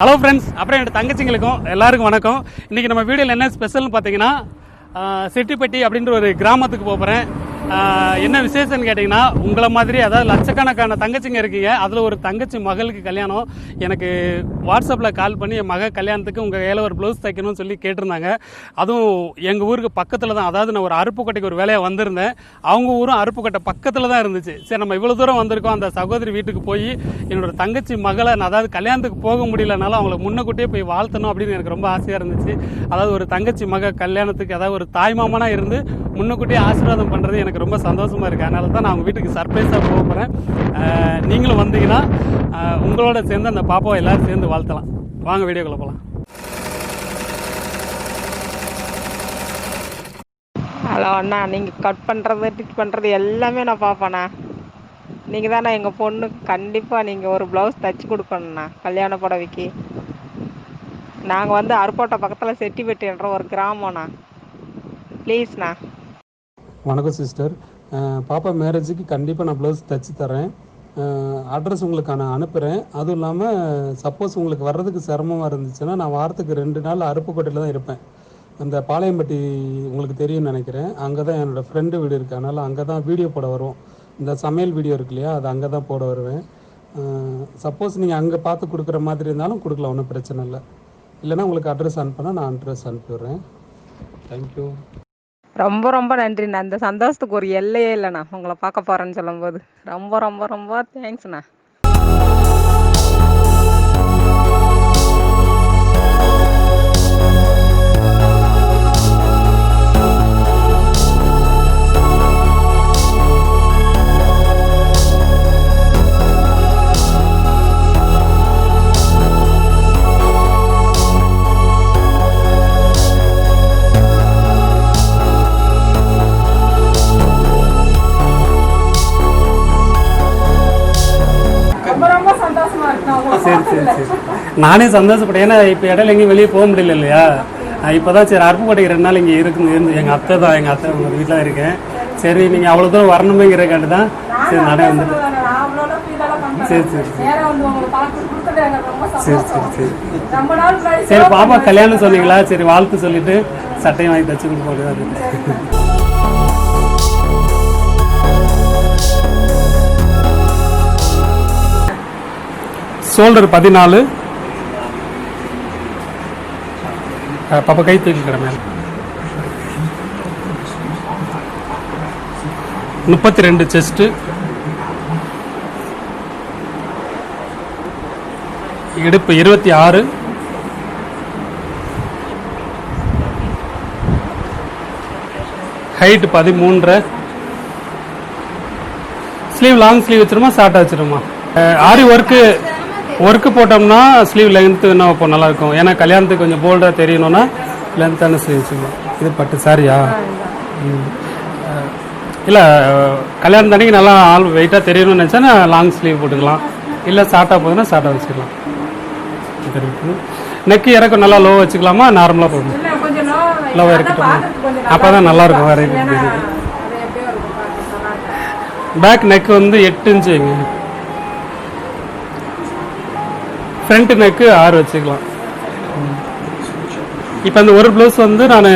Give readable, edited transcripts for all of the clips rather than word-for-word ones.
Hello friends, அப்புறம் என்னோட தங்கச்சிங்களுக்கும் எல்லாருக்கும் வணக்கம். இன்றைக்கி நம்ம வீடியோவில் என்ன ஸ்பெஷல்னு பார்த்தீங்கன்னா, செட்டிப்பட்டி அப்படின்ற ஒரு கிராமத்துக்கு போகிறேன். என்ன விசேஷம்னு கேட்டிங்கன்னா, உங்களை மாதிரி அதாவது லட்சக்கணக்கான தங்கச்சிங்க இருக்கீங்க. அதில் ஒரு தங்கச்சி மகளுக்கு கல்யாணம். எனக்கு வாட்ஸ்அப்பில் கால் பண்ணி என் மகள் கல்யாணத்துக்கு உங்கள் கையில் ஒரு ப்ளவுஸ் தைக்கணும்னு சொல்லி கேட்டிருந்தாங்க. அதுவும் எங்கள் ஊருக்கு பக்கத்தில் தான். அதாவது நான் ஒரு அருப்புக்கோட்டைக்கு ஒரு வேலையாக வந்திருந்தேன். அவங்க ஊரும் அருப்புக்கோட்டை பக்கத்தில் தான் இருந்துச்சு. சரி, நம்ம இவ்வளோ தூரம் வந்திருக்கோம், அந்த சகோதரி வீட்டுக்கு போய் என்னோடய தங்கச்சி மகளை அதாவது கல்யாணத்துக்கு போக முடியலனாலும் அவங்கள முன்னக்கூட்டியே போய் வாழ்த்தணும் அப்படின்னு எனக்கு ரொம்ப ஆசையாக இருந்துச்சு. அதாவது ஒரு தங்கச்சி மக கல்யாணத்துக்கு அதாவது ஒரு தாய்மாமனாக இருந்து முன்னக்கூட்டியே ஆசீர்வாதம் பண்ணுறது எனக்கு ரொம்ப சந்தோஷமாக இருக்குது. அதனால தான் நான் அவங்க வீட்டுக்கு சர்ப்ரைஸாக போக போகிறேன். நீங்களும் வந்தீங்கன்னா உங்களோட சேர்ந்து அந்த பாப்பாவை எல்லோரும் சேர்ந்து வாழ்த்தலாம். வாங்க வீடியோக்குள்ள போகலாம். ஹலோ அண்ணா, நீங்கள் கட் பண்ணுறது டிக் பண்ணுறது எல்லாமே நான் பார்ப்பேண்ணா. நீங்கள் தானே எங்கள் பொண்ணுக்கு கண்டிப்பாக நீங்கள் ஒரு ப்ளவுஸ் தைச்சி கொடுக்கணுண்ணா கல்யாண புடவைக்கு. நாங்கள் வந்து அருக்கோட்டை பக்கத்தில் செட்டிப்பட்டின்ற ஒரு கிராமம்ண்ணா. ப்ளீஸ்ண்ணா. வணக்கம் சிஸ்டர். பாப்பா மேரேஜுக்கு கண்டிப்பாக நான் ப்ளவுஸ் தைச்சி தரேன். அட்ரஸ் உங்களுக்கு நான் அனுப்புகிறேன். அதுவும் இல்லாமல் சப்போஸ் உங்களுக்கு வர்றதுக்கு சிரமமாக இருந்துச்சுன்னா நான் வாரத்துக்கு 2 நாள் அருப்புக்கோட்டையில் தான் இருப்பேன். அந்த பாளையம்பட்டி உங்களுக்கு தெரியும்னு நினைக்கிறேன். அங்கே தான் என்னோடய ஃப்ரெண்டு வீடு இருக்குது. அதனால் அங்கே தான் வீடியோ போட வருவோம். இந்த சமையல் வீடியோ இருக்கு இல்லையா, அது அங்கே தான் போட வருவேன். சப்போஸ் நீங்கள் அங்கே பார்த்து கொடுக்குற மாதிரி இருந்தாலும் கொடுக்கலாம், ஒன்றும் பிரச்சனை இல்லை. இல்லைனா உங்களுக்கு அட்ரஸ் அனுப்பினா நான் அட்ரஸ் அனுப்பிவிட்றேன். தேங்க்யூ. ரொம்ப ரொம்ப நன்றிண்ணா. அந்த சந்தோஷத்துக்கு ஒரு எல்லையே இல்லைண்ணா. உங்களை பார்க்க போகிறேன்னு சொல்லும்போது ரொம்ப ரொம்ப ரொம்ப தேங்க்ஸ்ண்ணா. சரி சரி சரி, நானே சந்தோஷப்பட்டேன். ஏன்னா இப்போ இடையில எங்கேயும் வெளியே போக முடியல இல்லையா. இப்போ தான் சரி அருப்புக்கோட்டைக்கு 2 நாள் இங்கே இருந்து எங்கள் அத்தை உங்கள் வீட்டில் தான் இருக்கேன். சரி நீங்கள் அவ்வளோ தூரம் வரணுமேங்கிறக்காண்டி தான் சரி நானே வந்துட்டு. சரி சரி சரி சரி சரி சரி பாப்பா கல்யாணம் சொன்னீங்களா, சரி வாழ்த்து சொல்லிட்டு சட்டையும் வாங்கி தச்சு கொடுப்போம். ஷோல்டர் 14, பாப்பா கை தூக்கி கிடமே 32 செஸ்ட்டு, இடுப்பு 26, ஹைட் 13, ஸ்லீவ் லாங் ஸ்லீவ் வச்சிருமா ஷார்ட்டாக வச்சிருமா. ஆரி ஒர்க்கு போட்டோம்னா ஸ்லீவ் லென்த்து என்ன வைப்போம் நல்லாயிருக்கும். ஏன்னா கல்யாணத்துக்கு கொஞ்சம் போல்டாக தெரியணும்னா லென்த்தான ஸ்லீவ் வச்சுக்கலாம். இது பட்டு சாரியா? இல்லை, கல்யாணம் தண்ணிக்கு நல்லா ஆள் வெயிட்டாக தெரியணும்னு நினச்சா லாங் ஸ்லீவ் போட்டுக்கலாம். இல்லை ஷார்ட்டாக போகுதுன்னா ஷார்ட்டாக வச்சுக்கலாம். நெக்கு இறக்கம் நல்லா லோ வச்சுக்கலாமா, நார்மலாக போகணும்? லோவாக இருக்கட்டும், அப்போ தான் நல்லாயிருக்கும். வேறு பேக் நெக் வந்து 8 இன்ச்சு வைங்க. ஃப்ரண்ட் நெக்கு 6 வச்சுக்கலாம். இப்போ அந்த ஒரு ப்ளவுஸ் வந்து நான்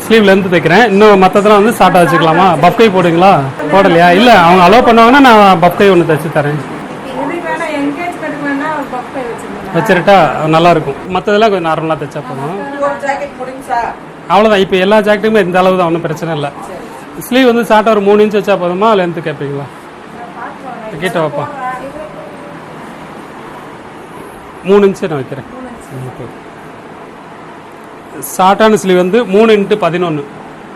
ஸ்லீவ் லென்த்து தைக்கிறேன். இன்னும் மற்றதெல்லாம் வந்து ஷார்ட்டாக வச்சுக்கலாமா? பஃப்கை போடுங்களா? போடலையா? இல்லை, அவங்க அலோவ் பண்ணுவாங்கன்னா நான் பஃப்கை ஒன்று தைச்சி தரேன். வச்சுருட்டா நல்லாயிருக்கும். மற்றதெல்லாம் கொஞ்சம் நார்மலாக தைச்சா போதும். அவ்வளோதான். இப்போ எல்லா ஜாக்கெட்டுமே இந்த அளவு தான், ஒன்றும் பிரச்சனை இல்லை. ஸ்லீவ் வந்து ஷார்ட்டாக ஒரு 3 இன்ச் வச்சா போதுமா, லென்த்து கேட்பீங்களா? கிட்ட வைப்பா 3 இன்ச்சு நான் வைக்கிறேன். ஷார்ட்டான ஸ்லீவ் வந்து 3x11.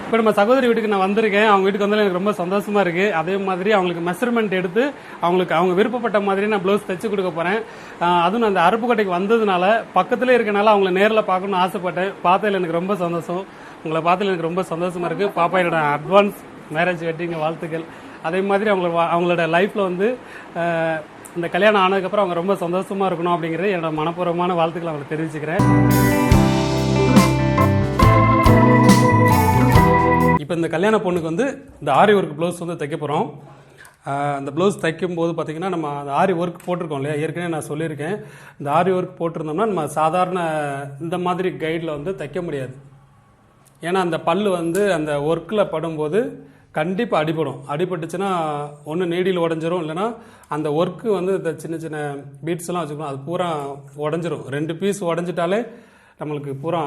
இப்போ நம்ம சகோதரி வீட்டுக்கு நான் வந்திருக்கேன். அவங்க வீட்டுக்கு வந்தாலும் எனக்கு ரொம்ப சந்தோஷமாக இருக்குது. அதே மாதிரி அவங்களுக்கு மெஷர்மெண்ட் எடுத்து அவங்க விருப்பப்பட்ட மாதிரி நான் ப்ளவுஸ் தைச்சி கொடுக்க போகிறேன். அதுவும் நான் அந்த அருப்புக்கோட்டைக்கு வந்ததுனால பக்கத்துலேயே இருக்கனால அவங்கள நேரில் பார்க்கணும்னு ஆசைப்பட்டேன். பார்த்ததில் எனக்கு ரொம்ப சந்தோஷம். உங்களை பார்த்ததில் எனக்கு ரொம்ப சந்தோஷமாக இருக்குது. பாப்பா என்னோட அட்வான்ஸ் மேரேஜ் வெட்டிங் வாழ்த்துக்கள். அதே மாதிரி அவங்களோட லைஃப்பில் வந்து இந்த கல்யாணம் ஆனதுக்கப்புறம் அவங்க ரொம்ப சந்தோஷமாக இருக்கணும் அப்படிங்கிறது என்னோட மனப்பூர்வமான வாழ்த்துக்களை அவங்களுக்கு தெரிவிச்சுக்கிறேன். இப்போ இந்த கல்யாண பொண்ணுக்கு வந்து இந்த ஆரி ஒர்க் ப்ளவுஸ் வந்து தைக்க போகிறோம். அந்த ப்ளவுஸ் தைக்கும்போது பார்த்திங்கன்னா நம்ம அந்த ஆரி ஒர்க் போட்டிருக்கோம் இல்லையா, ஏற்கனவே நான் சொல்லியிருக்கேன். இந்த ஆரி ஒர்க் போட்டிருந்தோம்னா நம்ம சாதாரண இந்த மாதிரி கைடில் வந்து தைக்க முடியாது. ஏன்னா அந்த பல் வந்து அந்த ஒர்க்கில் படும்போது கண்டிப்பாக அடிபட்டுச்சுன்னா ஒன்று நீடில் உடஞ்சிரும், இல்லைனா அந்த ஒர்க்கு வந்து இந்த சின்ன சின்ன பீட்ஸ்லாம் வச்சுக்கணும், அது பூரா உடஞ்சிரும். 2 பீஸ் உடஞ்சிட்டாலே நம்மளுக்கு பூரா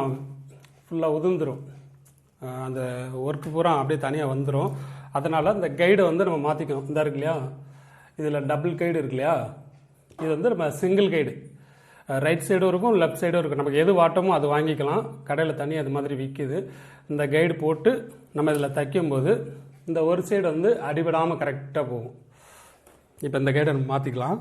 ஃபுல்லாக உதிர்ந்துடும், அந்த ஒர்க்கு பூரா அப்படியே தனியாக வந்துடும். அதனால் அந்த கைடை வந்து நம்ம மாற்றிக்கணும். இந்த இருக்கு இல்லையா, இதில் டபுள் கைடு இருக்கு இல்லையா, இது வந்து நம்ம சிங்கிள் கைடு. ரைட் சைடும் இருக்கும், லெஃப்ட் சைடும் இருக்கும். நமக்கு எது வாட்டமோ அது வாங்கிக்கலாம், கடையில் தண்ணி அது மாதிரி விற்கிது. இந்த கைடு போட்டு நம்ம இதில் தைக்கும்போது இந்த ஒரு சைடு வந்து அடிபடாமல் கரெக்டாக போகும். இப்போ இந்த கைடை நம்ம மாற்றிக்கலாம்.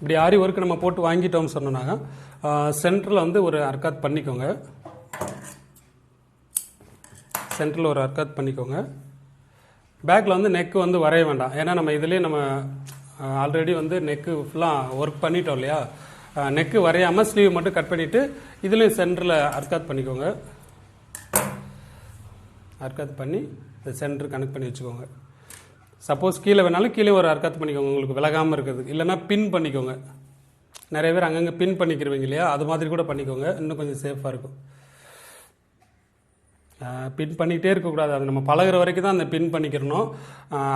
இப்படி ஆரி ஒர்க் நம்ம போட்டு வாங்கிட்டோம்னு சொன்னோன்னா சென்டரில் வந்து ஒரு அர்க்காத் பண்ணிக்கோங்க. சென்டரில் ஒரு அர்க்காத் பண்ணிக்கோங்க. பேக்கில் வந்து நெக்கு வந்து வரைய வேண்டாம், ஏன்னா நம்ம இதுலேயே நம்ம ஆல்ரெடி வந்து நெக்கு ஃபுல்லாக ஒர்க் பண்ணிட்டோம் இல்லையா. நெக்கு வரையாமல் ஸ்லீவ் மட்டும் கட் பண்ணிவிட்டு இதுலேயும் சென்டரில் அர்க்காத் பண்ணிக்கோங்க. அர்க்காத் பண்ணி இந்த சென்டர் கனெக்ட் பண்ணி வச்சுக்கோங்க. சப்போஸ் கீழே வேணாலும் கீழே ஒரு அர்க்காத் பண்ணிக்கோங்க, உங்களுக்கு விலகாமல் இருக்கிறது. இல்லைனா பின் பண்ணிக்கோங்க. நிறைய பேர் அங்கங்கே பின் பண்ணிக்கிறவங்க இல்லையா, அது மாதிரி கூட பண்ணிக்கோங்க, இன்னும் கொஞ்சம் சேஃபாக இருக்கும். பின் பண்ணிக்கிட்டே இருக்கக்கூடாது, அது நம்ம பழகிற வரைக்கும் தான் அந்த பின் பண்ணிக்கிறணும்.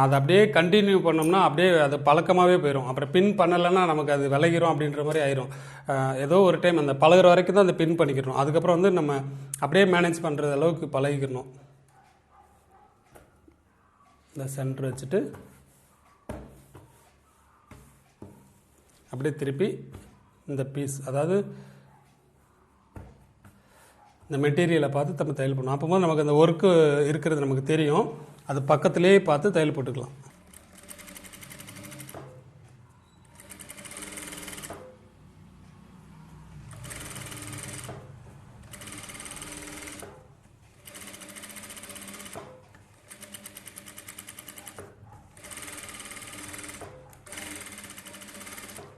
அதை அப்படியே கண்டினியூ பண்ணோம்னா அப்படியே அது பழக்கமாகவே போயிடும். அப்புறம் பின் பண்ணலைன்னா நமக்கு அது விலகிரும் அப்படின்ற மாதிரி ஆயிரும். ஏதோ ஒரு டைம் அந்த பழகிற வரைக்கும் தான் அந்த பின் பண்ணிக்கிறணும். அதுக்கப்புறம் வந்து நம்ம அப்படியே மேனேஜ் பண்ணுறது அளவுக்கு பழகிக்கணும். இந்த சென்டர் வச்சுட்டு அப்படியே திருப்பி இந்த பீஸ், அதாவது இந்த மெட்டீரியலை பார்த்து நம்ம தையல் பண்ணணும். அப்போது நமக்கு அந்த ஒர்க்கு இருக்கிறது நமக்கு தெரியும், அது பக்கத்துலேயே பார்த்து தையல் போட்டுக்கலாம்.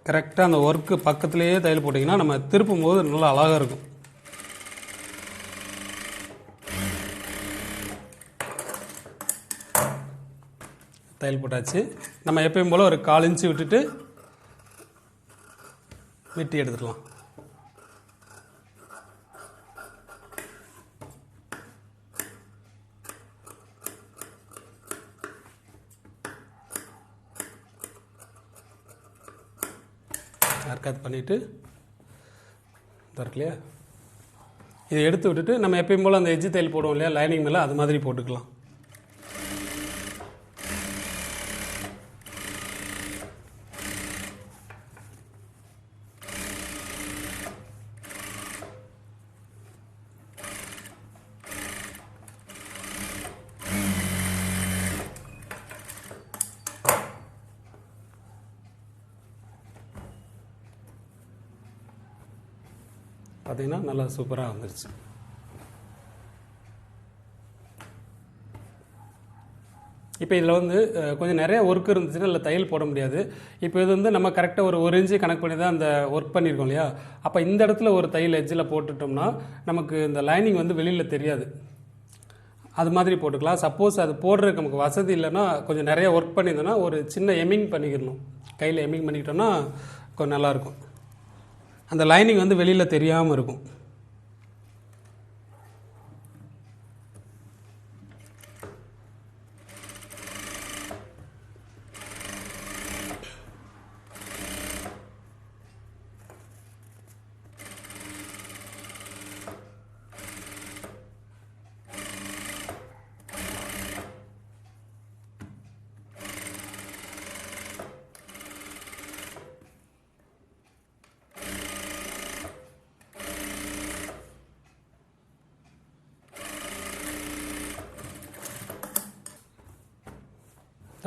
கரெக்டாக அந்த ஒர்க்கு பக்கத்துலேயே தையல் போட்டிங்கன்னா நம்ம திருப்பும் போது நல்லா அழகாக இருக்கும். தையல் போட்டாச்சு. நம்ம எப்பயும் போல் ஒரு 1/4 இன்ச்சு விட்டுட்டு வெட்டி எடுத்துக்கலாம். அர்க்காத் பண்ணிவிட்டு இருக்கு இல்லையா, இதை எடுத்து விட்டுட்டு நம்ம எப்பயும் போல் அந்த எஜ்ஜு தையல் போடுவோம் இல்லையா லைனிங் மேலே, அது மாதிரி போட்டுக்கலாம். பார்த்தீங்கன்னா நல்லா சூப்பராக வந்துருச்சு. இப்போ இதில் வந்து கொஞ்சம் நிறைய ஒர்க் இருந்துச்சுன்னா இல்லை தையல் போட முடியாது. இப்போ இது வந்து நம்ம கரெக்டாக ஒரு 1 இன்ச்சு கணக்கு பண்ணி தான் அந்த ஒர்க் பண்ணியிருக்கோம் இல்லையா. அப்போ இந்த இடத்துல ஒரு தையல் எட்ஜில் போட்டுட்டோம்னா நமக்கு இந்த லைனிங் வந்து வெளியில் தெரியாது. அது மாதிரி போட்டுக்கலாம். சப்போஸ் அது போடுறதுக்கு நமக்கு வசதி இல்லைன்னா கொஞ்சம் நிறைய ஒர்க் பண்ணியிருந்தோன்னா ஒரு சின்ன எம்மிங் பண்ணிக்கிடணும். கையில் எம்மிங் பண்ணிக்கிட்டோன்னா கொஞ்சம் நல்லாயிருக்கும். அந்த லைனிங் வந்து வெளியில் தெரியாமல் இருக்கும்.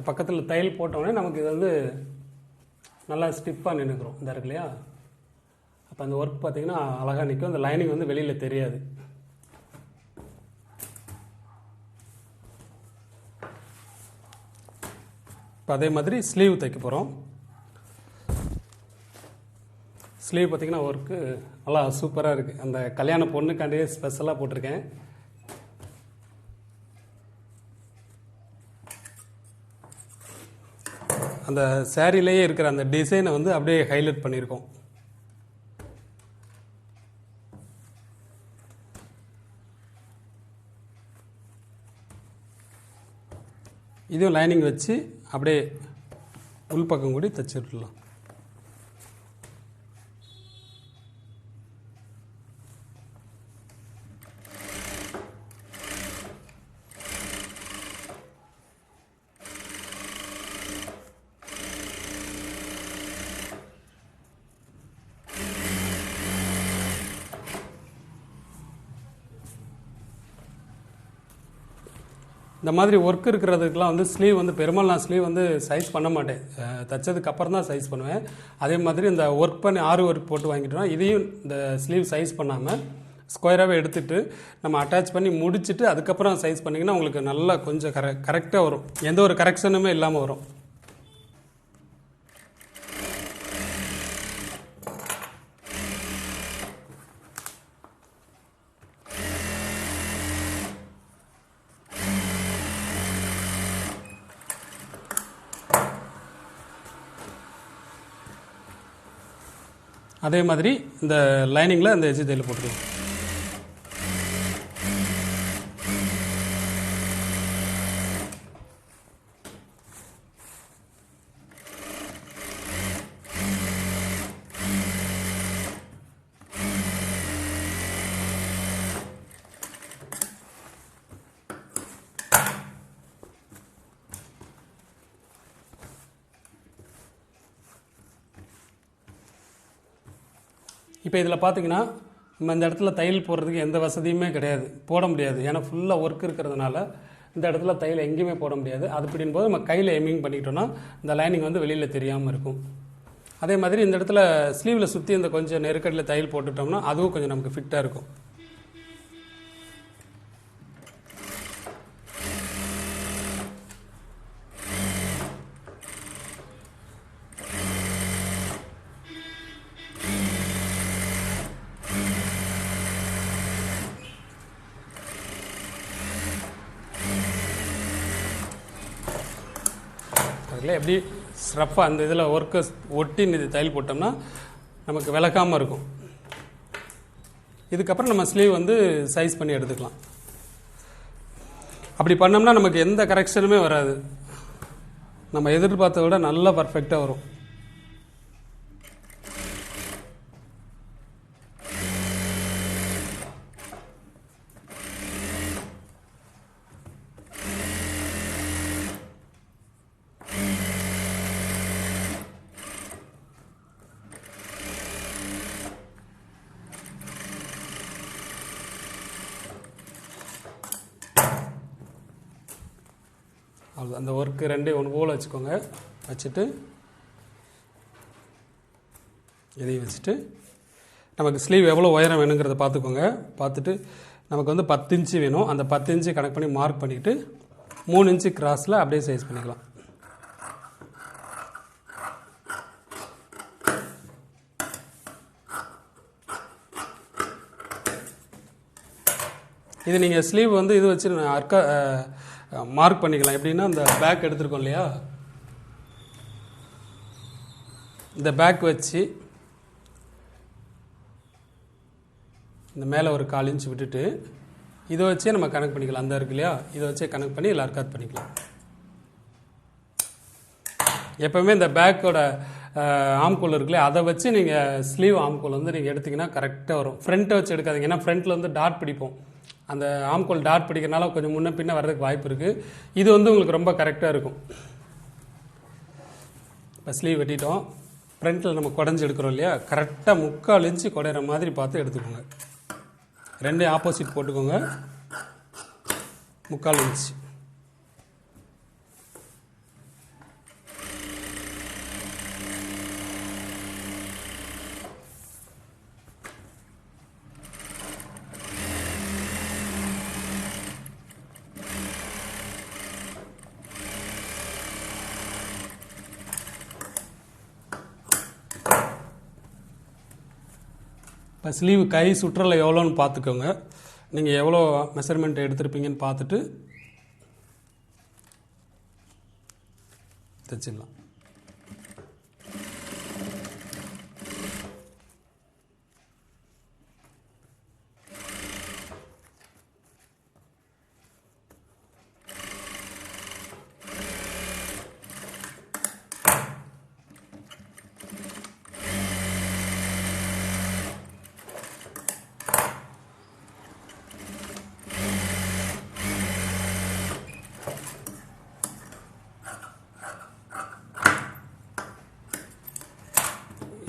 பக்கத்தில் தையல் போட்டோடனே நமக்கு இது வந்து நல்லா ஸ்டிஃபாக நின்றுக்கிறோம். இந்த இருக்கு இல்லையா, அப்போ அந்த ஒர்க் பார்த்திங்கன்னா அழகாக நிற்கும். அந்த லைனிங் வந்து வெளியில் தெரியாது. இப்போ அதே மாதிரி ஸ்லீவ் தைக்க போகிறோம். ஸ்லீவ் பார்த்திங்கன்னா ஒர்க்கு நல்லா சூப்பராக இருக்குது. அந்த கல்யாண பொண்ணுக்காண்டியே ஸ்பெஷலாக போட்டிருக்கேன். அந்த சாரிலேயே இருக்கிற அந்த டிசைனை வந்து அப்படியே ஹைலைட் பண்ணியிருக்கோம். இதுவும் லைனிங் வச்சு அப்படியே உள்பக்கம் கூடி தச்சு விட்டுடலாம். இந்த மாதிரி ஒர்க் இருக்கிறதுக்கெலாம் வந்து ஸ்லீவ் வந்து பெரும்பாலும் நான் ஸ்லீவ் வந்து சைஸ் பண்ண மாட்டேன். தைச்சதுக்கு அப்புறம் தான் சைஸ் பண்ணுவேன். அதே மாதிரி இந்த ஒர்க் பண்ணி ஆரி ஒர்க் போட்டு வாங்கிட்டோம்னா இதையும் இந்த ஸ்லீவ் சைஸ் பண்ணாமல் ஸ்கொயராகவே எடுத்துகிட்டு நம்ம அட்டாச் பண்ணி முடிச்சுட்டு அதுக்கப்புறம் சைஸ் பண்ணிங்கன்னா உங்களுக்கு நல்லா கொஞ்சம் கரெக்டாக வரும். எந்த ஒரு கரெக்ஷனுமே இல்லாமல் வரும். அதே மாதிரி இந்த லைனிங்கில் இந்த எஜ்ஜு தையல் போட்டுருவோம். இப்போ இதில் பார்த்தீங்கன்னா நம்ம இந்த இடத்துல தையல் போடுறதுக்கு எந்த வசதியுமே கிடையாது, போட முடியாது. ஏன்னா ஃபுல்லாக ஒர்க் இருக்கிறதுனால இந்த இடத்துல தையல் எங்கேயுமே போட முடியாது. அது அப்படின் போது நம்ம கையில் எம்மிங் பண்ணிக்கிட்டோன்னா இந்த லைனிங் வந்து வெளியில் தெரியாமல் இருக்கும். அதே மாதிரி இந்த இடத்துல ஸ்லீவில் சுற்றி இந்த கொஞ்சம் நெருக்கடியில் தையல் போட்டுட்டோம்னா அதுவும் கொஞ்சம் நமக்கு ஃபிட்டாக இருக்கும். அதில் எப்படி ஸ்ரஃப்பாக அந்த இதில் ஒர்க்கை ஒட்டி இது தையல் போட்டோம்னா நமக்கு விளக்காமல் இருக்கும். இதுக்கப்புறம் நம்ம ஸ்லீவ் வந்து சைஸ் பண்ணி எடுத்துக்கலாம். அப்படி பண்ணோம்னா நமக்கு எந்த கரெக்ஷனுமே வராது. நம்ம எதிர்பார்த்த விட நல்லா பர்ஃபெக்டாக வரும். அவ்வளோ அந்த ஒர்க்கு ரெண்டே ஒன்று போல் வச்சுக்கோங்க. வச்சுட்டு இதையும் வச்சுட்டு நமக்கு ஸ்லீவ் எவ்வளோ உயரம் வேணுங்கிறத பார்த்துக்கோங்க. பார்த்துட்டு நமக்கு வந்து 10 இன்ச்சு வேணும். அந்த 10 இன்ச்சு கனெக்ட் பண்ணி மார்க் பண்ணிவிட்டு 3 இன்ச்சு கிராஸில் அப்படியே சைஸ் பண்ணிக்கலாம். இது நீங்கள் ஸ்லீவ் வந்து இது வச்சு மார்க் பண்ணிக்கலாம். எப்படின்னா இந்த பேக் எடுத்துருக்கோம் இல்லையா, இந்த பேக் வச்சு இந்த மேலே ஒரு 1/4 இன்ச் விட்டுட்டு இதை வச்சே நம்ம கனெக்ட் பண்ணிக்கலாம். அந்த இருக்கு இல்லையா, இதை வச்சே கனெக்ட் பண்ணி எல்லாரும் கட் பண்ணிக்கலாம். எப்போவுமே இந்த பேக்கோட ஆம்கோல் இருக்குல்லையா, அதை வச்சு நீங்கள் ஸ்லீவ் ஆம்கோல் வந்து நீங்கள் எடுத்திங்கன்னா கரெக்டாக வரும். ஃப்ரண்ட்டை வச்சு எடுக்காதீங்க. ஏன்னா ஃப்ரண்ட்டில் வந்து டாட் பிடிப்போம். அந்த ஆம்கோல் டாட் பிடிக்கிறனால கொஞ்சம் முன்ன பின்ன வர்றதுக்கு வாய்ப்பு இருக்குது. இது வந்து உங்களுக்கு ரொம்ப கரெக்டாக இருக்கும். இப்போ ஸ்லீவ் வெட்டிட்டோம். ஃப்ரண்ட்டில் நம்ம குடஞ்சி எடுக்கிறோம் இல்லையா, கரெக்டாக 3/4 இன்ச்சு குடையிற மாதிரி பார்த்து எடுத்துக்கோங்க. ரெண்டே ஆப்போசிட் போட்டுக்கோங்க. 3/4 இன்ச்சு. இப்போ ஸ்லீவ் கை சுற்றலை எவ்வளோன்னு பார்த்துக்கோங்க. நீங்கள் எவ்வளோ மெஷர்மெண்ட் எடுத்திருப்பீங்கன்னு பார்த்துட்டு தைச்சிடலாம்.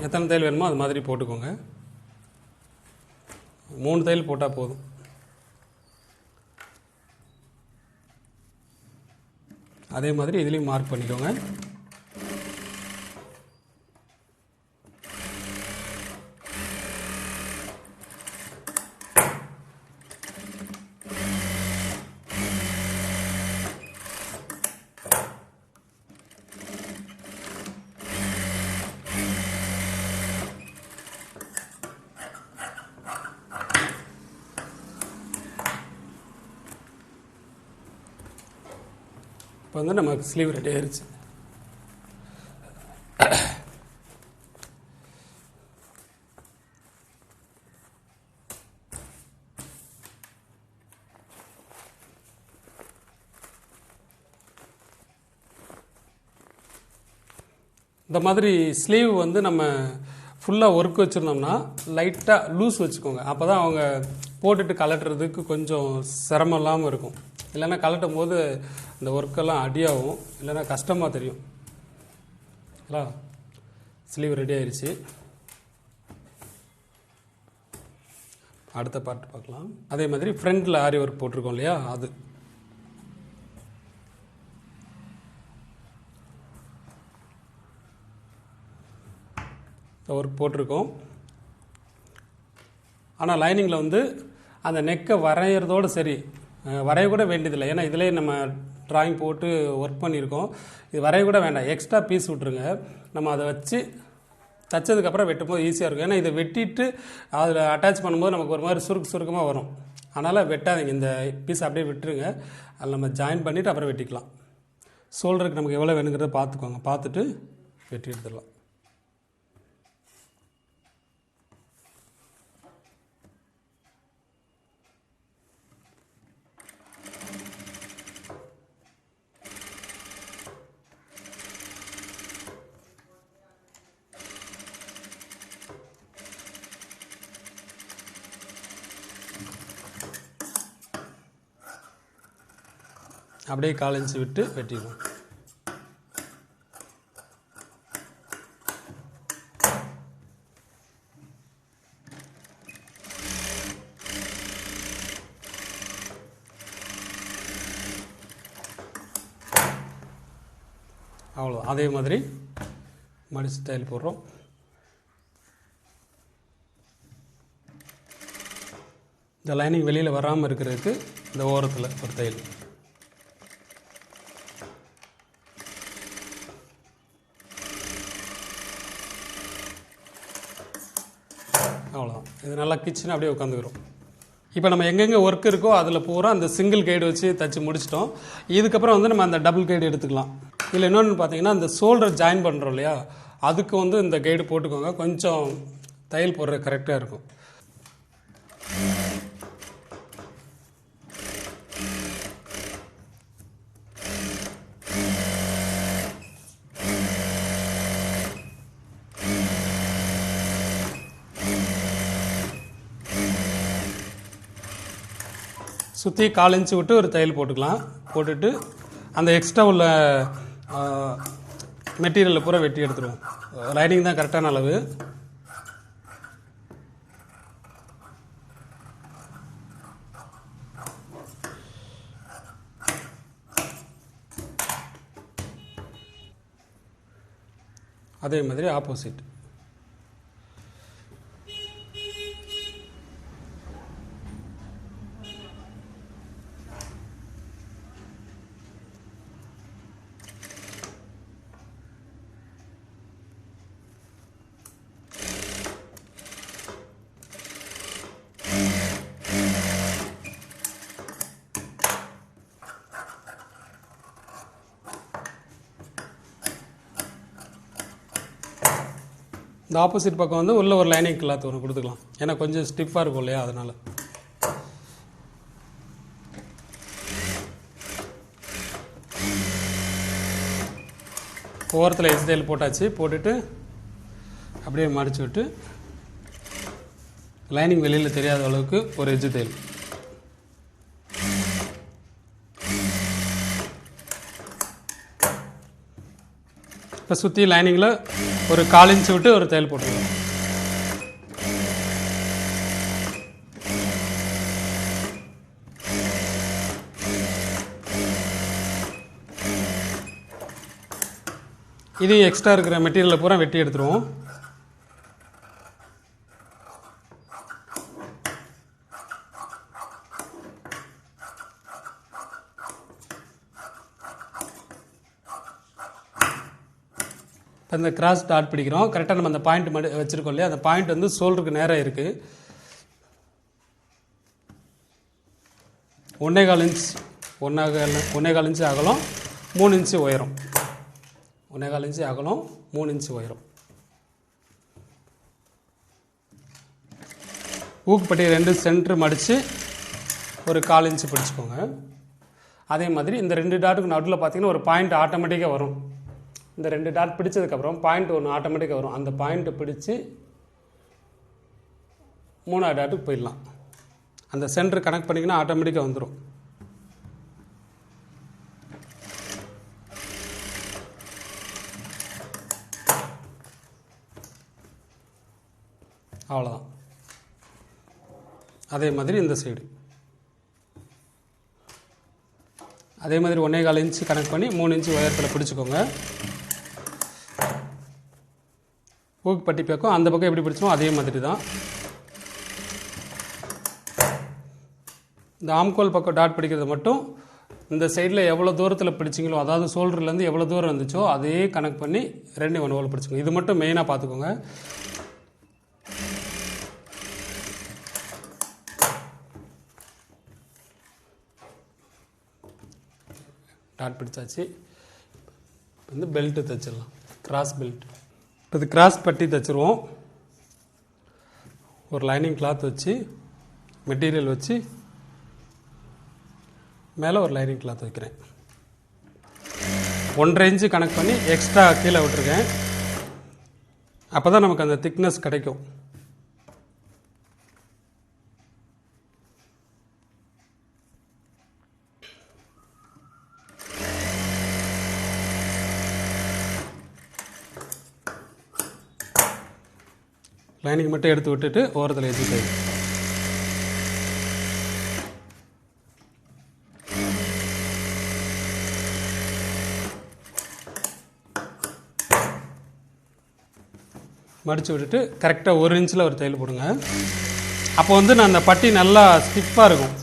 எத்தனை தையல் வேணுமோ அது மாதிரி போட்டுக்கோங்க. 3 தையல் போட்டால் போதும். அதே மாதிரி இதுலேயும் மார்க் பண்ணிக்கோங்க. இப்போ வந்து நமக்கு ஸ்லீவ் ரெடி ஆயிடுச்சு. இந்த மாதிரி ஸ்லீவ் வந்து நம்ம ஃபுல்லாக ஒர்க் வச்சுருந்தோம்னா லைட்டாக லூஸ் வச்சுக்கோங்க. அப்போ தான் அவங்க போட்டுட்டு கலட்டுறதுக்கு கொஞ்சம் சிரமம் இல்லாமல் இருக்கும். இல்லைன்னா கலட்டும் போது இந்த ஒர்க்கெல்லாம் அடியாகும், இல்லைன்னா கஷ்டமாக தெரியும். ஹலோ, ஸ்லீவ் ரெடி ஆயிடுச்சு. அடுத்த பார்ட் பார்க்கலாம். அதே மாதிரி ஃப்ரண்டில் ஆரி ஒர்க் போட்டிருக்கோம் இல்லையா, அது ஒர்க் போட்டிருக்கோம். ஆனால் லைனிங்கில் வந்து அந்த நெக்கை வரைகிறதோடு சரி, வரைய கூட வேண்டியதில்லை. ஏன்னா இதிலே நம்ம ட்ராயிங் போட்டு ஒர்க் பண்ணியிருக்கோம். இது வரைய கூட வேண்டாம், எக்ஸ்ட்ரா பீஸ் விட்ருங்க. நம்ம அதை வச்சு தைச்சதுக்கப்புறம் வெட்டும்போது ஈஸியாக இருக்கும். ஏன்னா இதை வெட்டிட்டு அதில் அட்டாச் பண்ணும்போது நமக்கு ஒரு மாதிரி சுருக்கமாக வரும். அதனால் வெட்டாதீங்க, இந்த பீஸ் அப்படியே விட்டுருங்க. அதில் நம்ம ஜாயின் பண்ணிவிட்டு அப்புறம் வெட்டிக்கலாம். ஷோல்டருக்கு நமக்கு எவ்வளோ வேணுங்கிறத பார்த்துக்கோங்க, பார்த்துட்டு வெட்டி எடுத்துடலாம். அப்படியே 1/4 இன்ச் விட்டு வெட்டிடுவோம். அவ்வளோ. அதே மாதிரி மடிச்சு தையல் போடுறோம். இந்த லைனிங் வெளியில் வராமல் இருக்கிறதுக்கு இந்த ஓரத்தில் ஒரு தையல். அவ்வளோதான். இது நல்லா கிச்சன் அப்படியே உட்காந்துக்கிறோம். இப்போ நம்ம எங்கெங்கே ஒர்க் இருக்கோ அதில் பூரா அந்த சிங்கிள் கைடு வச்சு தைச்சி முடிச்சிட்டோம். இதுக்கப்புறம் வந்து நம்ம அந்த டபுள் கைடு எடுத்துக்கலாம். இதில் இன்னொன்று பார்த்தீங்கன்னா, இந்த ஷோல்டர் ஜாயின் பண்ணுறோம் இல்லையா, அதுக்கு வந்து இந்த கைடு போட்டுக்கோங்க. கொஞ்சம் தையல் போடுற கரெக்டாக இருக்கும். சுற்றி 1/4 இன்ச்சு விட்டு ஒரு தையல் போட்டுக்கலாம். போட்டுட்டு அந்த எக்ஸ்ட்ரா உள்ள மெட்டீரியலில் பூரா வெட்டி எடுத்துருவோம். லைனிங் தான் கரெக்டான அளவு. அதே மாதிரி ஆப்போசிட். இந்த ஆப்போசிட் பக்கம் வந்து உள்ள ஒரு லைனிங் கிளாத் ஒன்று கொடுத்துக்கலாம், ஏன்னா கொஞ்சம் ஸ்டிஃபாக இருக்கும் இல்லையா, அதனால். ஓரத்தில் எஜ் தையல் போட்டாச்சு. போட்டுட்டு அப்படியே மடிச்சு விட்டு லைனிங் வெளியில் தெரியாத அளவுக்கு ஒரு எஜ் தையல். இப்போ சுற்றி லைனிங்கில் ஒரு 1/4 இன்ச் விட்டு ஒரு தையல் போட்டுருக்கோம். இது எக்ஸ்ட்ரா இருக்கிற மெட்டீரியலை பூரா வெட்டி எடுத்துருவோம். இப்போ இந்த கிராஸ் டாட் பிடிக்கிறோம். கரெக்டாக நம்ம அந்த பாயிண்ட் வச்சுருக்கோம் இல்லையா, அந்த பாயிண்ட் வந்து ஷோல்டருக்கு நேராக இருக்குது. 1.25 இன்ச் 1.25 இன்ச்சு அகலம், 3 இன்ச்சு உயரம். 1.25 இன்ச்சு அகலம், 3 இன்ச்சு உயரம். ஊக்குப்பட்டி 2 சென்ட்ரு மடித்து ஒரு 1/4 இன்ச்சு பிடிச்சிக்கோங்க. அதே மாதிரி இந்த 2 டாட்டுக்கு நடுவில் பார்த்தீங்கன்னா ஒரு பாயிண்ட் ஆட்டோமேட்டிக்காக வரும். இந்த 2 டாட் பிடிச்சதுக்கப்புறம் பாயிண்ட் ஒன்று ஆட்டோமேட்டிக்காக வரும். அந்த பாயிண்ட்டை பிடிச்சி 3ஆவது டாட்டுக்கு போயிடலாம். அந்த சென்டர் கனெக்ட் பண்ணிங்கன்னா ஆட்டோமேட்டிக்காக வந்துடும். அவ்வளோதான். அதே மாதிரி இந்த சைடு அதே மாதிரி 1.25 இன்ச்சு கனெக்ட் பண்ணி 3 இன்ச்சு உயரத்தில் பிடிச்சிக்கோங்க. ஊக்கு பட்டி பக்கம் அந்த பக்கம் எப்படி பிடிச்சோமோ அதே மாதிரி தான். இந்த ஆம்கோல் பக்கம் டாட் பிடிக்கிறது மட்டும் இந்த சைடில் எவ்வளோ தூரத்தில் பிடிச்சிங்களோ, அதாவது ஷோல்டர்லேருந்து எவ்வளோ தூரம் இருந்துச்சோ அதே கனெக்ட் பண்ணி 2 1 ஹோல் பிடிச்சிக்கோங்க. இது மட்டும் மெயினாக பார்த்துக்கோங்க. டாட் பிடிச்சாச்சு. வந்து பெல்ட்டு தைச்சிடலாம், கிராஸ் பெல்ட். இப்போ இது கிராஸ் பட்டி தைச்சிருவோம். ஒரு லைனிங் கிளாத் வச்சு மெட்டீரியல் வச்சு மேலே ஒரு லைனிங் கிளாத் வைக்கிறேன். 1.5 இன்ச்சு கனெக்ட் பண்ணி எக்ஸ்ட்ரா கீழே விட்டுருக்கேன். அப்போ தான் நமக்கு அந்த திக்னஸ் கிடைக்கும். லைனிங் மட்டும் எடுத்து விட்டுட்டு ஓரத்தில் ஏற்றி மடித்து விட்டுட்டு கரெக்டாக 1 இன்ச்சில் ஒரு தையல் போடுங்க. அப்போ வந்து நான் அந்த பட்டி நல்லா ஸ்டிஃபாக இருக்கும்.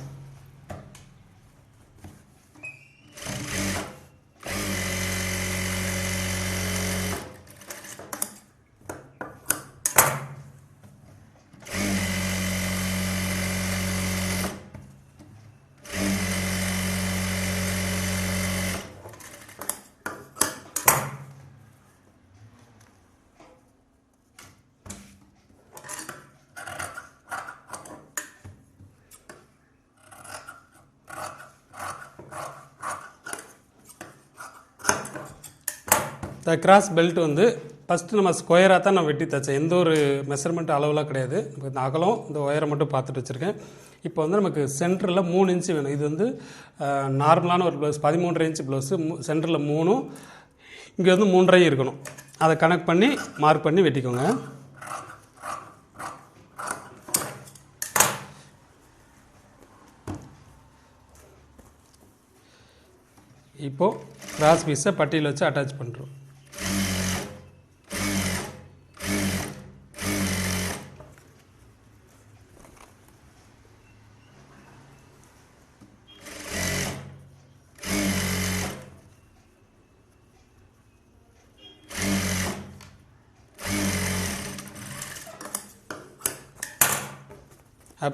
இந்த கிராஸ் பெல்ட் வந்து ஃபஸ்ட்டு நம்ம ஸ்கொயராக தான் நான் வெட்டி தைச்சேன். எந்த ஒரு மெஷர்மெண்ட் அளவுலாம் கிடையாது. இந்த அகலம் இந்த ஒயரை மட்டும் பார்த்துட்டு வச்சுருக்கேன். இப்போ வந்து நமக்கு சென்டரில் 3 இன்ச்சு வேணும். இது வந்து நார்மலான ஒரு ப்ளவுஸ் 13.5 இன்ச்சு ப்ளவுஸு. சென்டரில் 3, இங்கே வந்து 3.5 இருக்கணும். அதை கனெக்ட் பண்ணி மார்க் பண்ணி வெட்டிக்கோங்க. இப்போது கிராஸ் பீஸை பட்டியில் வச்சு அட்டாச் பண்ணுறோம்.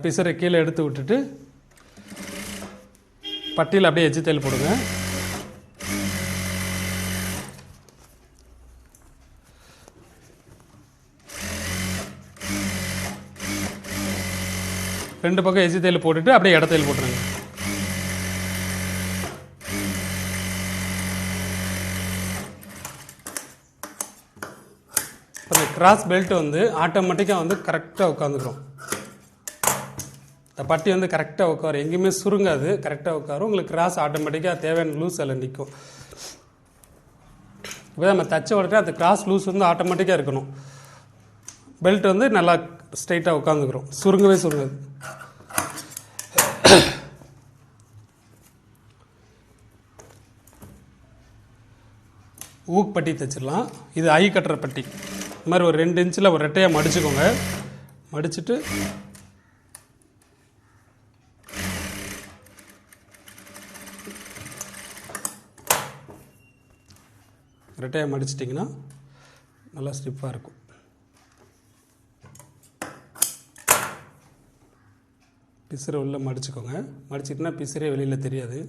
பீஸரை கீழே எடுத்து விட்டுட்டு பட்டியில் அப்படியே எஜ்ஜு தையல் போடுங்க. 2 பக்கம் எஜ்ஜு தையல் போட்டுட்டு அப்படியே இட தையல் போட்டுருங்க. அந்த கிராஸ் பெல்ட் வந்து ஆட்டோமேட்டிக்காக வந்து கரெக்டாக உட்காந்துக்கிறோம். இந்த பட்டி வந்து கரெக்டாக உட்காரும், எங்கேயுமே சுருங்காது, கரெக்டாக உட்காரும். உங்களுக்கு கிராஸ் ஆட்டோமேட்டிக்காக தேவையான லூஸ் அதில் நிற்கும். இப்போ நம்ம தச்ச உடனே அந்த கிராஸ் லூஸ் வந்து ஆட்டோமேட்டிக்காக இருக்கணும். பெல்ட் வந்து நல்லா ஸ்ட்ரைட்டாக உட்காந்துக்கிறோம், சுருங்கவே சுருங்காது. ஊக்கு பட்டி தைச்சிடலாம். இது ஐ கட்டுற பட்டி. இந்த மாதிரி ஒரு 2 இன்ச்சில் ஒரு ரெட்டையாக மடிச்சுக்கோங்க. மடிச்சுட்டு ரெட்டையாக மடிச்சிட்டிங்கன்னா நல்லா ஸ்டிஃபாக இருக்கும். பிசுரை உள்ளே மடிச்சுக்கோங்க. மடிச்சிட்டுனா பிசுரே வெளியில் தெரியாது.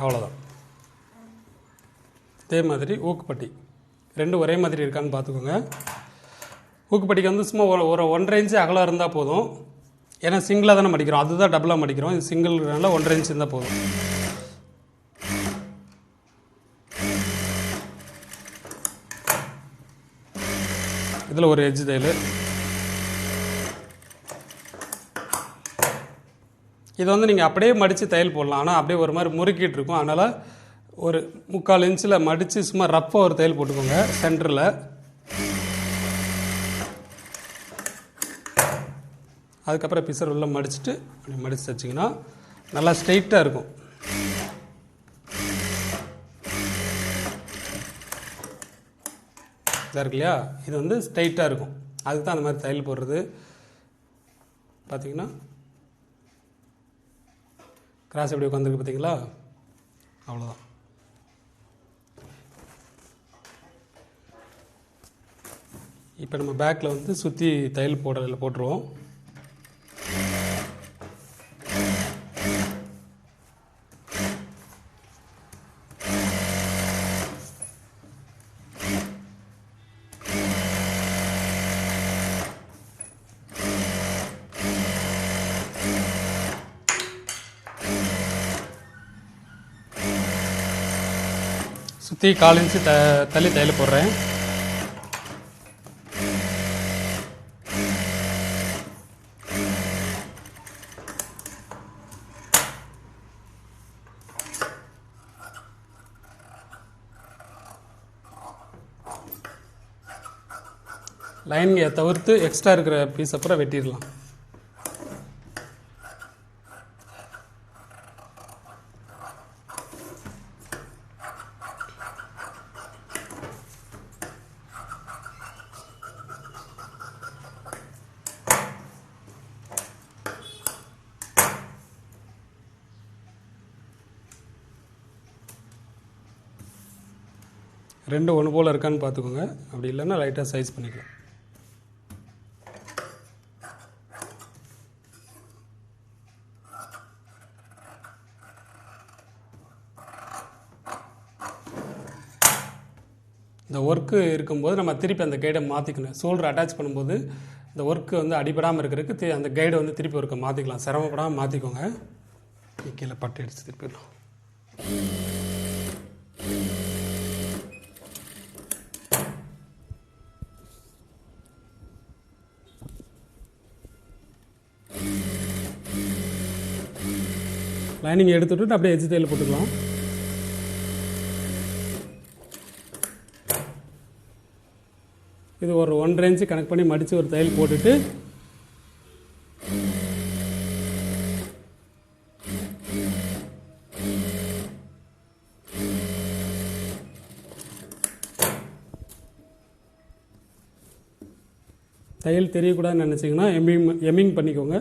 அவ்வளோதான். இதே மாதிரி ஊக்குப்பட்டி 2 ஒரே மாதிரி இருக்கான்னு பார்த்துக்கோங்க. ஊக்குப்பட்டிக்கு வந்து சும்மா ஒரு 1.5 இன்ச்சு அகலம் இருந்தால் போதும். ஏன்னா சிங்கிளாக தானே மடிக்கிறோம், அதுதான் டபுளாக மடிக்கிறோம். இது சிங்கிள்னால 1.5 இன்ச்சு இருந்தால் போதும். இதில் ஒரு எட்ஜ் தையல். இதை வந்து நீங்கள் அப்படியே மடித்து தையல் போடலாம். ஆனால் அப்படியே ஒரு மாதிரி முறுக்கிட்டு இருக்கும். அதனால் ஒரு 3/4 இன்ச்சில் மடித்து சும்மா ரஃப்பாக ஒரு தையல் போட்டுக்கோங்க சென்டரில். அதுக்கப்புறம் பிசர் உள்ள மடிச்சுட்டு அப்படி மடித்து தைச்சிங்கன்னா நல்லா ஸ்ட்ரைட்டாக இருக்கும். இதாக இருக்கு இல்லையா, இது வந்து ஸ்ட்ரைட்டாக இருக்கும். அதுக்கு தான் அந்த மாதிரி தையல் போடுறது. பார்த்தீங்கன்னா கிராஸ் எப்படி உட்காந்துருக்கு பார்த்தீங்களா, அவ்வளோதான். இப்போ நம்ம பேக்கில் வந்து சுற்றி தையல் போட்டுருவோம். சுற்றி 1/4 இன்ச்சு தள்ளி தையல் போடுறேன். லைன்களை தவிர்த்து எக்ஸ்ட்ரா இருக்கிற பீஸ் அப்புறம் வெட்டிடலாம். ரெண்டு ஒன்று போல் இருக்கான்னு பார்த்துக்கோங்க. அப்படி இல்லைன்னா லைட்டாக சைஸ் பண்ணிக்கலாம். இந்த ஒர்க்கு இருக்கும்போது நம்ம திருப்பி அந்த கைடை மாற்றிக்கணும். ஷோல்டர் அட்டாச் பண்ணும்போது இந்த ஒர்க்கு வந்து அடிபடாமல் இருக்கிறதுக்கு அந்த கைடை வந்து திருப்பி ஒர்க்கை மாற்றிக்கலாம். சிரமப்படாமல் மாற்றிக்கோங்க. கீழே பட்டு அடித்து திருப்பிடலாம். லைனிங் எடுத்துவிட்டு அப்படியே எஜ்ஜு தையல் போட்டுக்கலாம். இது ஒரு 1.5 இன்ச்சு கனெக்ட் பண்ணி மடித்து ஒரு தையல் போட்டுட்டு தையல் தெரியக்கூடாதுன்னு நினச்சிங்கன்னா எம்மிங் பண்ணிக்கோங்க.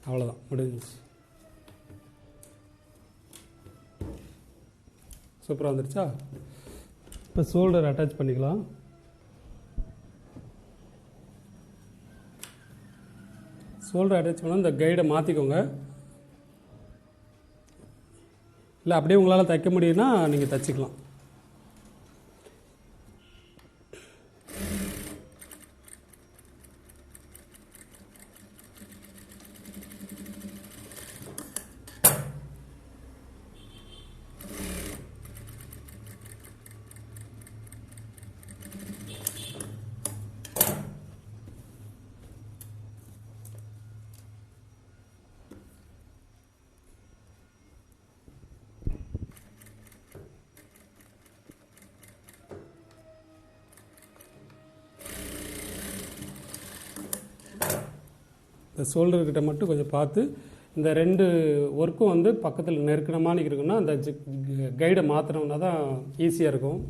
அவ்வளோதான், முடிஞ்சிச்சு. சூப்பராக வந்துருச்சா? இப்போ ஷோல்டர் அட்டாச் பண்ணிக்கலாம். ஷோல்டர் அட்டாச் பண்ணால் இந்த கைடை மாற்றிக்கோங்க. இல்லை அப்படியே உங்களால் தைக்க முடியும்னா நீங்கள் தைச்சிக்கலாம். இந்த ஷோல்டர்கிட்ட மட்டும் கொஞ்சம் பார்த்து, இந்த 2 ஒர்க்கும் வந்து பக்கத்தில் நெருக்கணமான இருக்குன்னா அந்த கைடை மாற்றினோம்னா தான் ஈஸியாக இருக்கும்.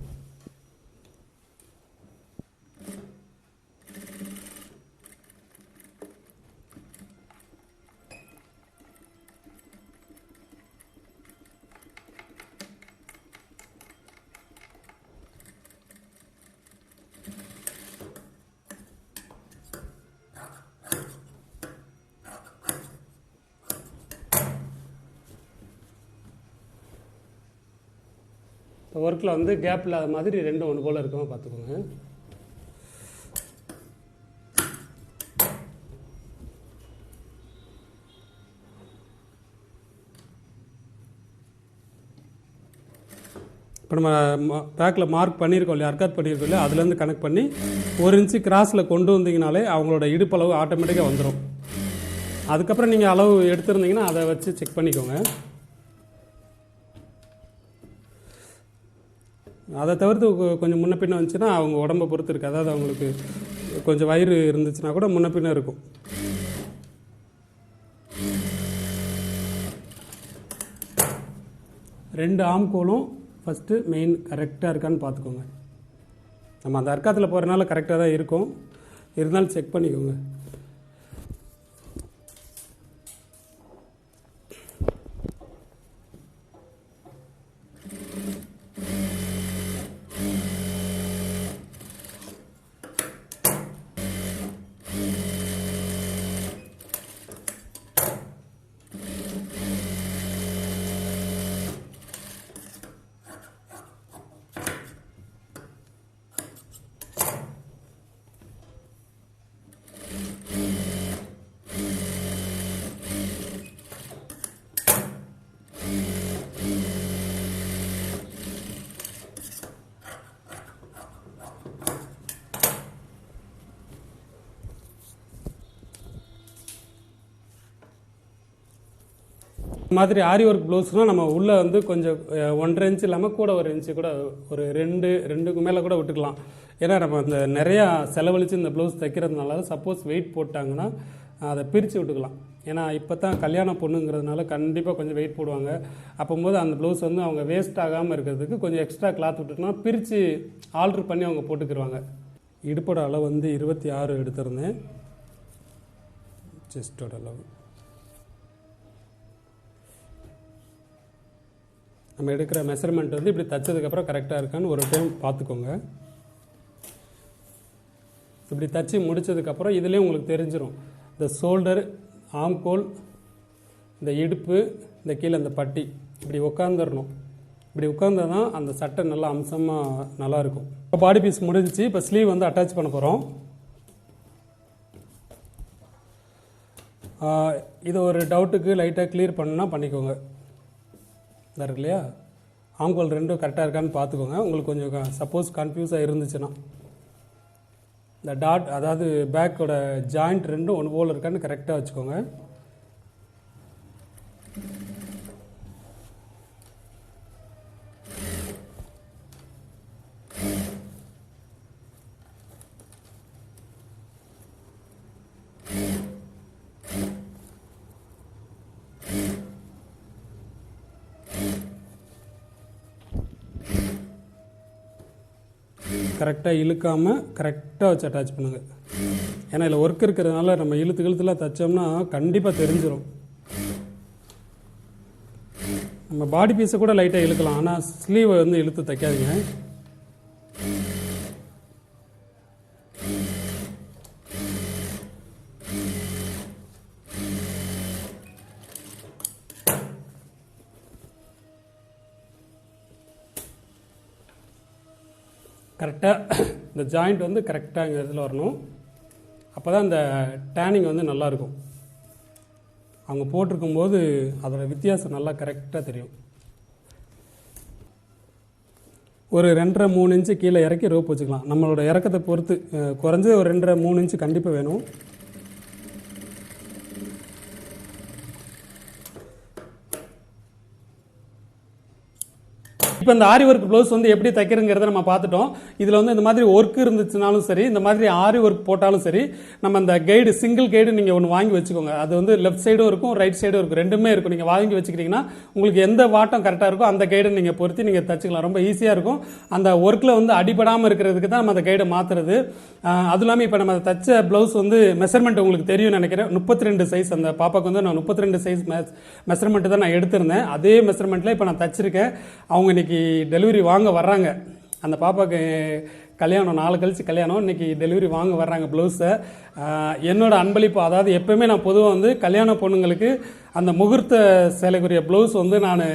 இப்போ ஒர்க்கில் வந்து கேப் இல்லாத மாதிரி 2 ஒன்று போல் இருக்கும், பார்த்துக்கோங்க. இப்போ நம்ம பேக்கில் மார்க் பண்ணியிருக்கோம் இல்லையா, அர்க்காத் பண்ணியிருக்கோம் இல்லையா, அதுலேருந்து கனெக்ட் பண்ணி 1 இன்ச்சு கிராஸில் கொண்டு வந்தீங்கனாலே அவங்களோட இடுப்பளவு ஆட்டோமேட்டிக்காக வந்துடும். அதுக்கப்புறம் நீங்கள் அளவு எடுத்துருந்தீங்கன்னா அதை வச்சு செக் பண்ணிக்கோங்க. அதை தவிர்த்து கொஞ்சம் முன்ன பின்ன வந்துச்சுன்னா அவங்க உடம்பை பொறுத்து இருக்குது. அதாவது அவங்களுக்கு கொஞ்சம் வயிறு இருந்துச்சுன்னா கூட முன்ன பின்ன இருக்கும். ரெண்டு ஆம்கோலும் ஃபஸ்ட்டு மெயின் கரெக்டாக இருக்கான்னு பார்த்துக்கோங்க. நம்ம அந்த அர்க்காத்தில் போகிறனால கரெக்டாக தான் இருக்கும், இருந்தாலும் செக் பண்ணிக்கோங்க. மாதிரி ஆரி ஒர்க் ப்ளவுஸ்னால் நம்ம உள்ளே வந்து கொஞ்சம் 1.5 இன்ச்சு இல்லாமல் கூட 1 இன்ச்சு கூட ஒரு 2க்கு மேலே கூட விட்டுக்கலாம். ஏன்னா நம்ம இந்த நிறையா செலவழித்து இந்த ப்ளவுஸ் தைக்கிறதுனால சப்போஸ் வெயிட் போட்டாங்கன்னா அதை பிரித்து விட்டுக்கலாம். ஏன்னா இப்போ தான் கல்யாண பொண்ணுங்கிறதுனால கண்டிப்பாக கொஞ்சம் வெயிட் போடுவாங்க. அப்போது அந்த ப்ளவுஸ் வந்து அவங்க வேஸ்ட் ஆகாமல் இருக்கிறதுக்கு கொஞ்சம் எக்ஸ்ட்ரா கிளாத் விட்டுட்டோம்னா பிரித்து ஆல்ட்ரு பண்ணி அவங்க போட்டுக்கிடுவாங்க. இடுப்போட அளவு வந்து 26 எடுத்திருந்தேன். செஸ்டோட அளவு நம்ம எடுக்கிற மெஷர்மெண்ட் வந்து இப்படி தைச்சதுக்கப்புறம் கரெக்டாக இருக்கான்னு ஒரு டைம் பார்த்துக்கோங்க. இப்படி தைச்சி முடித்ததுக்கப்புறம் இதுலேயும் உங்களுக்கு தெரிஞ்சிடும். இந்த ஷோல்டர், ஆம்கோல், இந்த இடுப்பு, இந்த கீழே இந்த பட்டி இப்படி உட்காந்துடணும். இப்படி உட்காந்தா தான் அந்த சட்டை நல்லா அம்சமாக நல்லாயிருக்கும். இப்போ பாடி பீஸ் முடிஞ்சிச்சு. இப்போ ஸ்லீவ் வந்து அட்டாச் பண்ண போகிறோம். இது ஒரு டவுட்டுக்கு லைட்டாக கிளியர் பண்ணால் பண்ணிக்கோங்க. இருக்கு இல்லையா, ஆம்கோல் ரெண்டும் கரெக்டாக இருக்கான்னு பார்த்துக்கோங்க. உங்களுக்கு கொஞ்சம் சப்போஸ் கன்ஃபியூஸாக இருந்துச்சுன்னா இந்த டாட் அதாவது பேக்கோட ஜாயிண்ட் ரெண்டும் ஒன்று போல் இருக்கான்னு கரெக்டாக வச்சுக்கோங்க. கரெக்டாக இழுக்காமல் கரெக்டாக வச்சு அட்டாச் பண்ணுங்கள். ஏன்னா இதில் ஒர்க் இருக்கிறதுனால நம்ம இழுத்துலாம் தைச்சோம்னா கண்டிப்பாக தெரிஞ்சிடும். நம்ம பாடி பீஸை கூட லைட்டாக இழுக்கலாம், ஆனால் ஸ்லீவை வந்து இழுத்து தைக்காதீங்க. கரெக்டாக இந்த ஜாயிண்ட் வந்து கரெக்டாக இங்கே இதில் வரணும். அப்போ தான் இந்த டேனிங் வந்து நல்லாயிருக்கும். அவங்க போட்டிருக்கும்போது அதோட வித்தியாசம் நல்லா கரெக்டாக தெரியும். ஒரு 2.5-3 இன்ச்சு கீழே இறக்கி ரோப் வச்சுக்கலாம். நம்மளோட இறக்கத்தை பொறுத்து குறைஞ்சது ஒரு 2.5-3 இன்ச்சு கண்டிப்பாக வேணும். இப்போ இந்த ஆரி ஒர்க் ப்ளவுஸ் வந்து எப்படி தைக்கிறங்கிறத நம்ம பார்த்துட்டோம். இதில் வந்து இந்த மாதிரி ஒர்க் இருந்துச்சுனாலும் சரி, இந்த மாதிரி ஆரி ஒர்க் போட்டாலும் சரி, நம்ம அந்த கைடு சிங்கிள் கைடு நீங்கள் ஒன்று வாங்கி வச்சுக்கோங்க. அது வந்து லெஃப்ட் சைடும் இருக்கும், ரைட் சைடும் இருக்கும், ரெண்டுமே இருக்கும். நீங்கள் வாங்கி வச்சுக்கிட்டிங்கன்னா உங்களுக்கு எந்த வாட்டம் கரெக்டாக இருக்கோ அந்த கைடை நீங்கள் பொறுத்து நீங்கள் தச்சுக்கலாம். ரொம்ப ஈஸியாக இருக்கும். அந்த ஒர்க்கில் வந்து அடிபடாமல் இருக்கிறதுக்கு தான் நம்ம அந்த கைடை மாற்றுறது. அதுவும் இல்லாமல் இப்போ நம்ம தச்ச ப்ளவுஸ் வந்து மெஷர்மெண்ட் உங்களுக்கு தெரியும் நினைக்கிறேன். 32 சைஸ். அந்த பாப்பாவுக்கு வந்து நான் 32 சைஸ் மெஷர்மெண்ட் தான் நான் எடுத்திருந்தேன். அதே மெஷர்மெண்ட்டில் இப்போ நான் தச்சிருக்கேன். அவங்க இன்னைக்கு டெலிவரி வாங்க வர்றாங்க. அந்த பாப்பாவுக்கு கல்யாணம், 4 கழிச்சு கல்யாணம், இன்னைக்கு டெலிவரி வாங்க வர்றாங்க ப்ளவுஸை. என்னோட அன்பளிப்பு, அதாவது எப்பவுமே நான் பொதுவாக வந்து கல்யாண பொண்ணுங்களுக்கு அந்த முகூர்த்த சேலைக்குரிய ப்ளவுஸ் வந்து நான்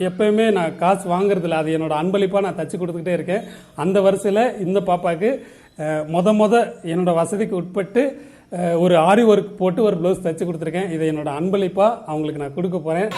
எப்பயுமே நான் காசு வாங்குறதில்ல. அது என்னோட அன்பளிப்பாக நான் தச்சு கொடுத்துக்கிட்டே இருக்கேன். அந்த வரிசையில் இந்த பாப்பாவுக்கு என்னோட வசதிக்கு உட்பட்டு ஒரு ஆரி ஒர்க் போட்டு ஒரு ப்ளவுஸ் தச்சு கொடுத்துருக்கேன். இதை என்னோட அன்பளிப்பாக அவங்களுக்கு நான் கொடுக்க போகிறேன்.